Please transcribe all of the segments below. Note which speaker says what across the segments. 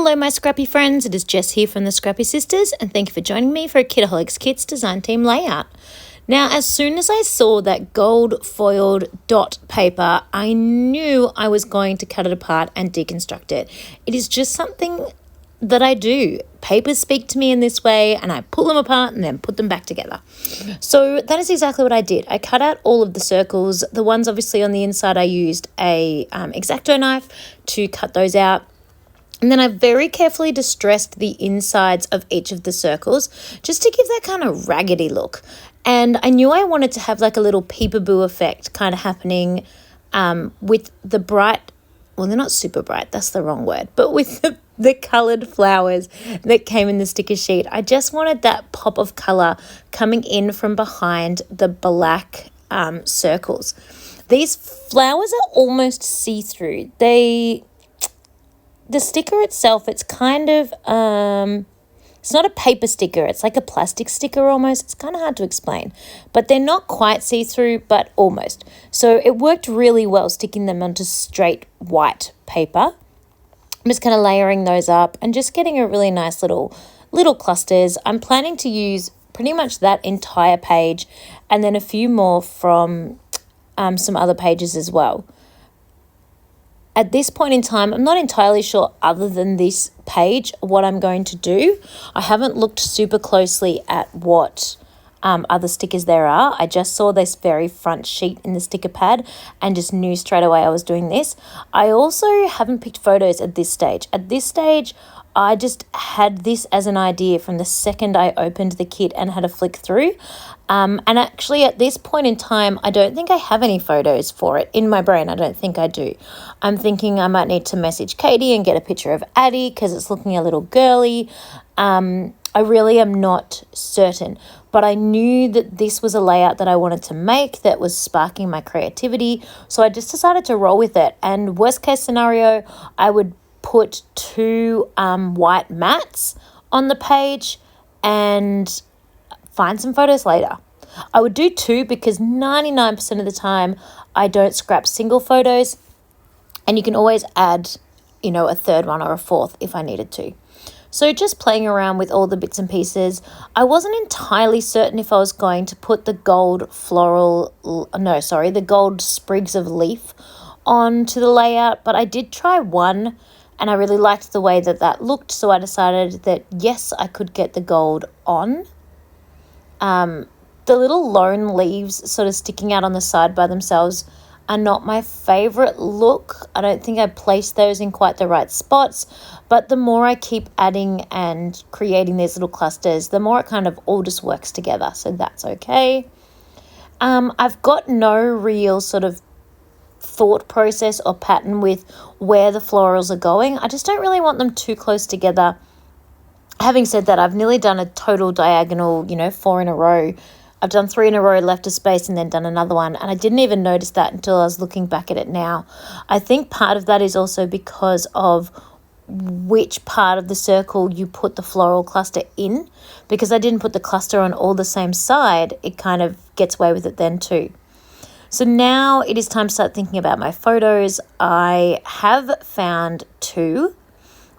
Speaker 1: Hello my scrappy friends, it is Jess here from the Scrappy Sisters and thank you for joining me for a Kitaholic Kits design team layout. Now as soon as I saw that gold foiled dot paper, I knew I was going to cut it apart and deconstruct it. It is just something that I do. Papers speak to me in this way and I pull them apart and then put them back together. So that is exactly what I did. I cut out all of the circles. The ones obviously on the inside I used a X-Acto knife to cut those out. And then I very carefully distressed the insides of each of the circles just to give that kind of raggedy look. And I knew I wanted to have like a little peekaboo effect kind of happening with the bright, well, they're not super bright, that's the wrong word, but with the coloured flowers that came in the sticker sheet. I just wanted that pop of colour coming in from behind the black circles. These flowers are almost see-through. The sticker itself, it's kind of, it's not a paper sticker. It's like a plastic sticker almost. It's kind of hard to explain. But they're not quite see-through, but almost. So it worked really well sticking them onto straight white paper. I'm just kind of layering those up and just getting a really nice little clusters. I'm planning to use pretty much that entire page and then a few more from some other pages as well. At this point in time, I'm not entirely sure other than this page what I'm going to do. I haven't looked super closely at what other stickers there are. I just saw this very front sheet in the sticker pad and just knew straight away I was doing this. I also haven't picked photos at this stage. At this stage, I just had this as an idea from the second I opened the kit and had a flick through. And actually at this point in time, I don't think I have any photos for it in my brain. I don't think I do. I'm thinking I might need to message Katie and get a picture of Addie because it's looking a little girly. I really am not certain, but I knew that this was a layout that I wanted to make that was sparking my creativity. So I just decided to roll with it. And worst case scenario, I would put two white mats on the page and find some photos later. I would do two because 99% of the time I don't scrap single photos, and you can always add, a third one or a fourth if I needed to. So just playing around with all the bits and pieces. I wasn't entirely certain if I was going to put the gold the gold sprigs of leaf onto the layout, but I did try one and I really liked the way that looked, so I decided that yes, I could get the gold on. The little lone leaves sort of sticking out on the side by themselves are not my favourite look. I don't think I placed those in quite the right spots, but the more I keep adding and creating these little clusters, the more it kind of all just works together, so that's okay. I've got no real sort of thought process or pattern with where the florals are going. I just don't really want them too close together. Having said that, I've nearly done a total diagonal, 4 in a row. I've done 3 in a row, left a space and then done another one, and I didn't even notice that until I was looking back at it now. I think part of that is also because of which part of the circle you put the floral cluster in. Because I didn't put the cluster on all the same side, it kind of gets away with it then too. So now it is time to start thinking about my photos. I have found 2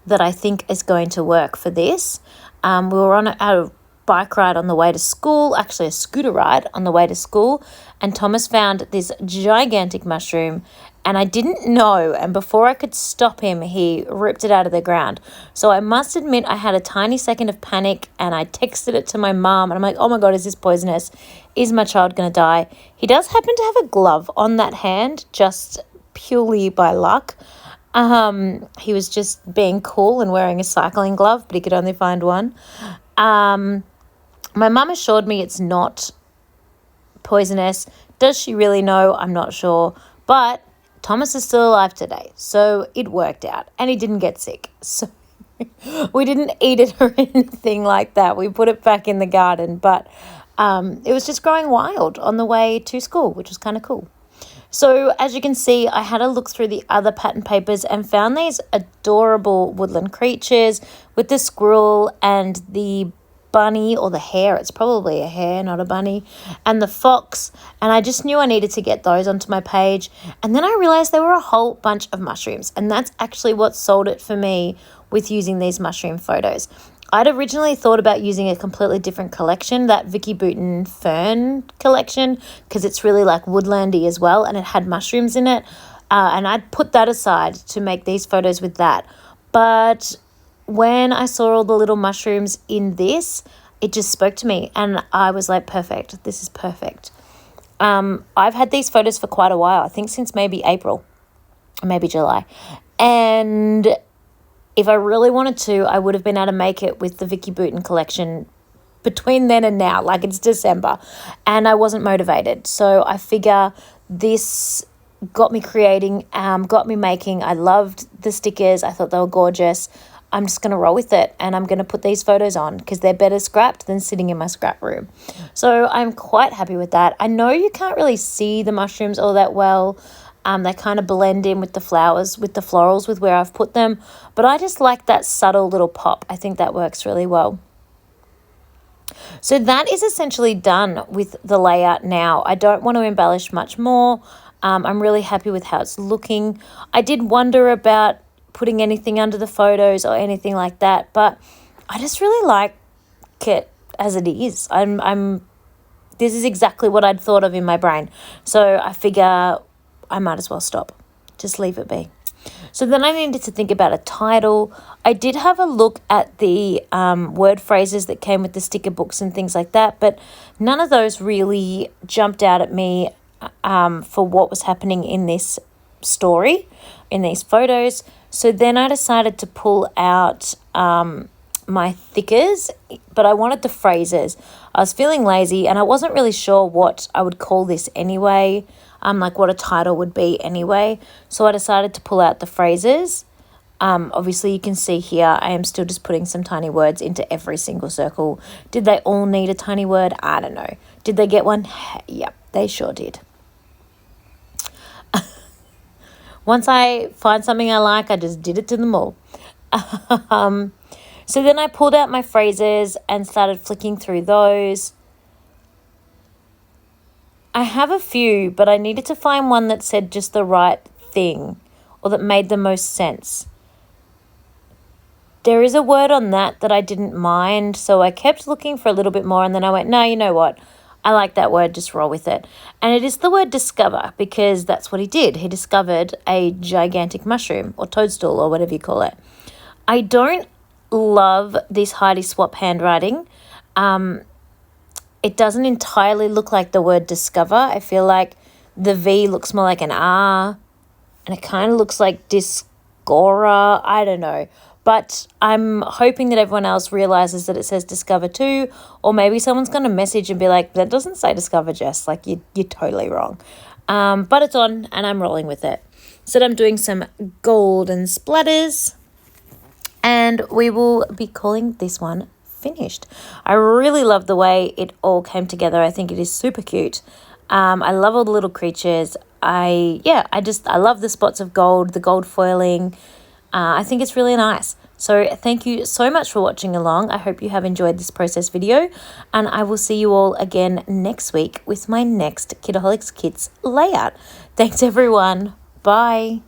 Speaker 1: that I think is going to work for this. We were on a bike ride on the way to school, actually a scooter ride on the way to school, and Thomas found this gigantic mushroom and I didn't know, and before I could stop him, he ripped it out of the ground. So I must admit I had a tiny second of panic and I texted it to my mum and I'm like, oh my God, is this poisonous? Is my child going to die? He does happen to have a glove on that hand, just purely by luck. He was just being cool and wearing a cycling glove, but he could only find one. My mum assured me it's not poisonous. Does she really know? I'm not sure. But Thomas is still alive today, so it worked out. And he didn't get sick. So we didn't eat it or anything like that. We put it back in the garden. But it was just growing wild on the way to school, which was kind of cool. So as you can see, I had a look through the other pattern papers and found these adorable woodland creatures with the squirrel and the bunny, or the hare, it's probably a hare, not a bunny, and the fox, and I just knew I needed to get those onto my page. And then I realized there were a whole bunch of mushrooms, and that's actually what sold it for me with using these mushroom photos. I'd originally thought about using a completely different collection, that Vicky Bouton Fern collection, because it's really like woodlandy as well, and it had mushrooms in it. And I'd put that aside to make these photos with that. But when I saw all the little mushrooms in this, it just spoke to me, and I was like, perfect. This is perfect. I've had these photos for quite a while, I think since maybe April, maybe July. And if I really wanted to, I would have been able to make it with the Vicky Bouton collection between then and now, like it's December, and I wasn't motivated. So I figure this got me creating, got me making. I loved the stickers. I thought they were gorgeous. I'm just going to roll with it, and I'm going to put these photos on because they're better scrapped than sitting in my scrap room. So I'm quite happy with that. I know you can't really see the mushrooms all that well. They kind of blend in with the flowers, with the florals, with where I've put them. But I just like that subtle little pop. I think that works really well. So that is essentially done with the layout now. I don't want to embellish much more. I'm really happy with how it's looking. I did wonder about putting anything under the photos or anything like that, but I just really like it as it is. This is exactly what I'd thought of in my brain. So I figure I might as well stop. Just leave it be. So then I needed to think about a title. I did have a look at the word phrases that came with the sticker books and things like that, but none of those really jumped out at me for what was happening in this story, in these photos. So then I decided to pull out my thickers, but I wanted the phrases. I was feeling lazy, and I wasn't really sure what I would call this anyway, like what a title would be anyway. So I decided to pull out the phrases. Obviously you can see here I am still just putting some tiny words into every single circle. Did they all need a tiny word? I don't know. Did they get one? Yep, they sure did. Once I find something I like, I just did it to them all. So then I pulled out my phrases and started flicking through those. I have a few, but I needed to find one that said just the right thing or that made the most sense. There is a word on that I didn't mind, so I kept looking for a little bit more, and then I went, no, you know what? I like that word, just roll with it. And it is the word discover, because that's what he did. He discovered a gigantic mushroom or toadstool or whatever you call it. I don't love this Heidi Swap handwriting. It doesn't entirely look like the word discover. I feel like the V looks more like an R, and it kind of looks like discora. I don't know. But I'm hoping that everyone else realizes that it says discover too, or maybe someone's going to message and be like, that doesn't say discover, Jess. Like, you're totally wrong. But it's on, and I'm rolling with it. So I'm doing some golden splatters, and we will be calling this one finished. I really love the way it all came together. I think it is super cute. I love all the little creatures. I love the spots of gold, the gold foiling. I think it's really nice. So thank you so much for watching along. I hope you have enjoyed this process video, and I will see you all again next weweek with my next Kitaholic Kits layout. Thanks everyone. Bye.